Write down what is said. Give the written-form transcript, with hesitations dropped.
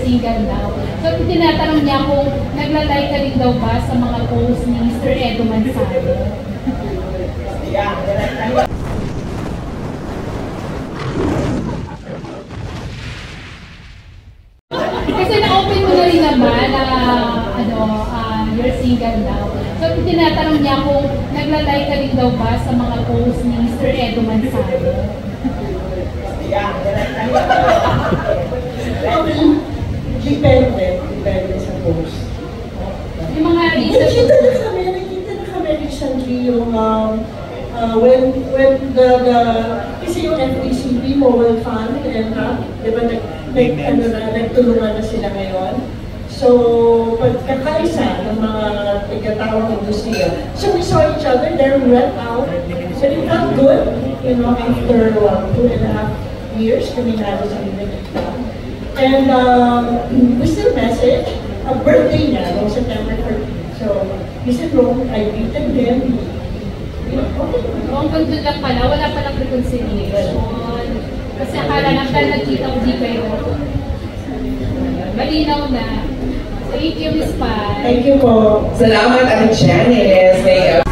single daw. So tinatanong niya kung nagla-like ka rin daw ba sa mga posts ni Mr. Edo Manzano. Kasi na-open mo na rin naman na you're single daw. So tinatanong niya kung nagla-like ka rin daw ba sa mga posts ni Mr. Edo Manzano. Depende sa post. Yung mga Nakita na kami recently yung when the kasi yung FTCP Mobile Fund and di ba nagtulungan na sila ngayon. So, pagkakaisa ng mga tigataong industriya. So, we saw each other, they went out. So, it felt good, you know, after 2.5 years kami na sa Indonesia. And we still message, a birthday niya, on September 13. So, he said, no, I greeted him. Ang ganda lang pala, wala palang reconciliation. Kasi akala lang dahil nagkita ko di kayo. Malinaw na. Thank you, Miss Pai. Thank you po. Salamat, Ate Janice.